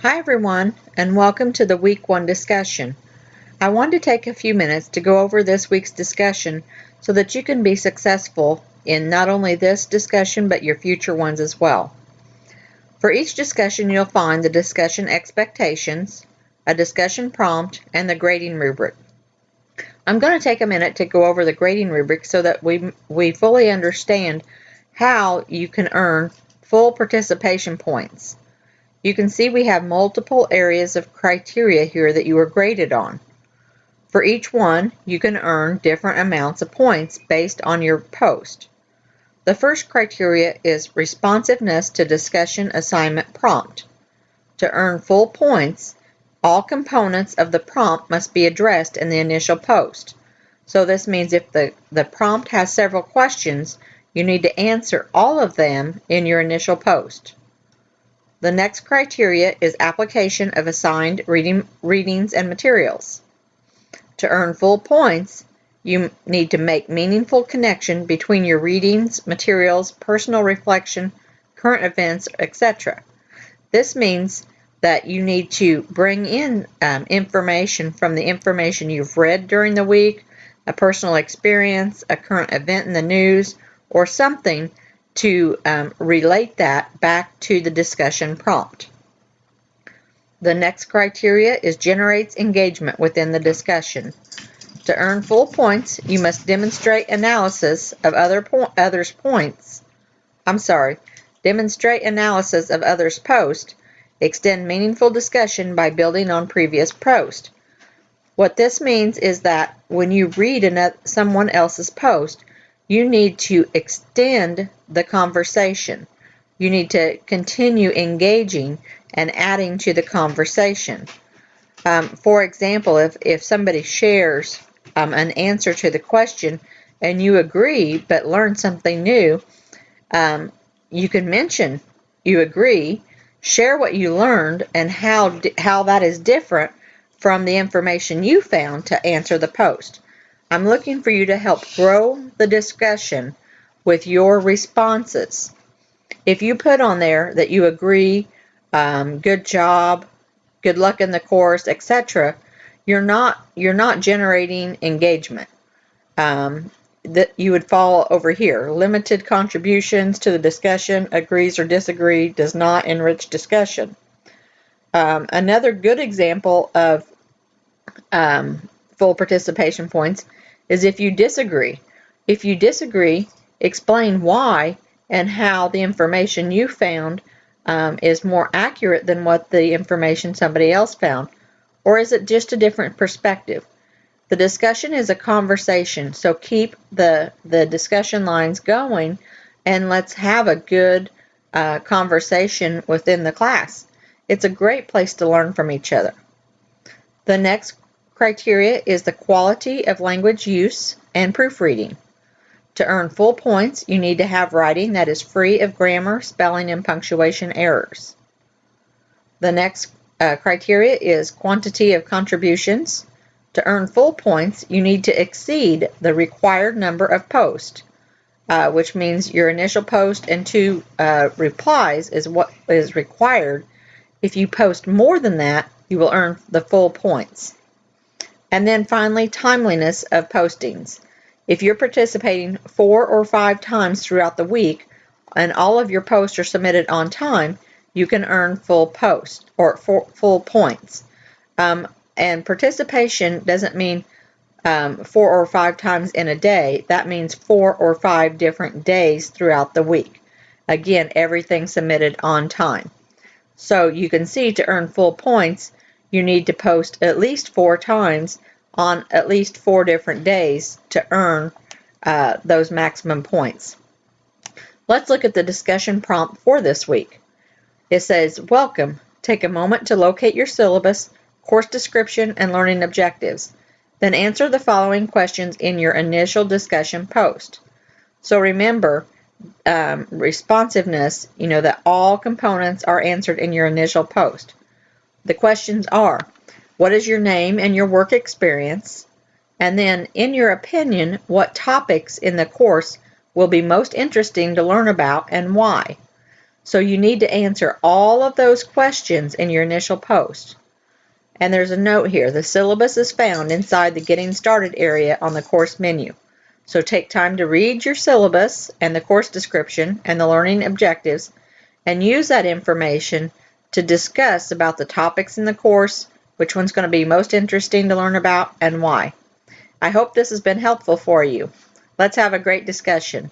Hi everyone, and welcome to the Week 1 discussion. I want to take a few minutes to go over this week's discussion so that you can be successful in not only this discussion but your future ones as well. For each discussion you'll find the discussion expectations, a discussion prompt, and the grading rubric. I'm going to take a minute to go over the grading rubric so that we fully understand how you can earn full participation points. You can see we have multiple areas of criteria here that you are graded on. For each one, you can earn different amounts of points based on your post. The first criteria is responsiveness to discussion assignment prompt. To earn full points, all components of the prompt must be addressed in the initial post. So this means if the prompt has several questions, you need to answer all of them in your initial post. The next criteria is application of assigned readings and materials. To earn full points, you need to make meaningful connection between your readings, materials, personal reflection, current events, etc. This means that you need to bring in information from the information you've read during the week, a personal experience, a current event in the news, or something to relate that back to the discussion prompt. The next criteria is generates engagement within the discussion. To earn full points, you must demonstrate analysis of others' post, extend meaningful discussion by building on previous post. What this means is that when you read someone else's post, you need to extend the conversation. You need to continue engaging and adding to the conversation. For example, if somebody shares an answer to the question and you agree but learn something new, you can mention you agree, share what you learned and how that is different from the information you found to answer the post. I'm looking for you to help grow the discussion with your responses. If you put on there that you agree, good job, good luck in the course, etc., you're not generating engagement. That you would fall over here. Limited contributions to the discussion, agrees or disagrees, does not enrich discussion. Another good example of full participation points is if you disagree. If you disagree, explain why and how the information you found is more accurate than what the information somebody else found. Or is it just a different perspective? The discussion is a conversation, so keep the discussion lines going and let's have a good conversation within the class. It's a great place to learn from each other. The next criteria is the quality of language use and proofreading. To earn full points, you need to have writing that is free of grammar, spelling, and punctuation errors. The next criteria is quantity of contributions. To earn full points, you need to exceed the required number of posts, which means your initial post and 2 replies is what is required. If you post more than that, you will earn the full points. And then finally, timeliness of postings. If you're participating 4 or 5 times throughout the week and all of your posts are submitted on time, you can earn full points. And participation doesn't mean 4 or 5 times in a day. That means 4 or 5 different days throughout the week. Again, everything submitted on time. So you can see to earn full points, you need to post at least 4 times on at least 4 different days to earn those maximum points. Let's look at the discussion prompt for this week. It says, welcome. Take a moment to locate your syllabus, course description, and learning objectives. Then answer the following questions in your initial discussion post. So remember, responsiveness, that all components are answered in your initial post. The questions are, what is your name and your work experience? And then, in your opinion, what topics in the course will be most interesting to learn about and why? So you need to answer all of those questions in your initial post. And there's a note here. The syllabus is found inside the Getting Started area on the course menu. So take time to read your syllabus and the course description and the learning objectives and use that information to discuss about the topics in the course, which one's going to be most interesting to learn about, and why. I hope this has been helpful for you. Let's have a great discussion.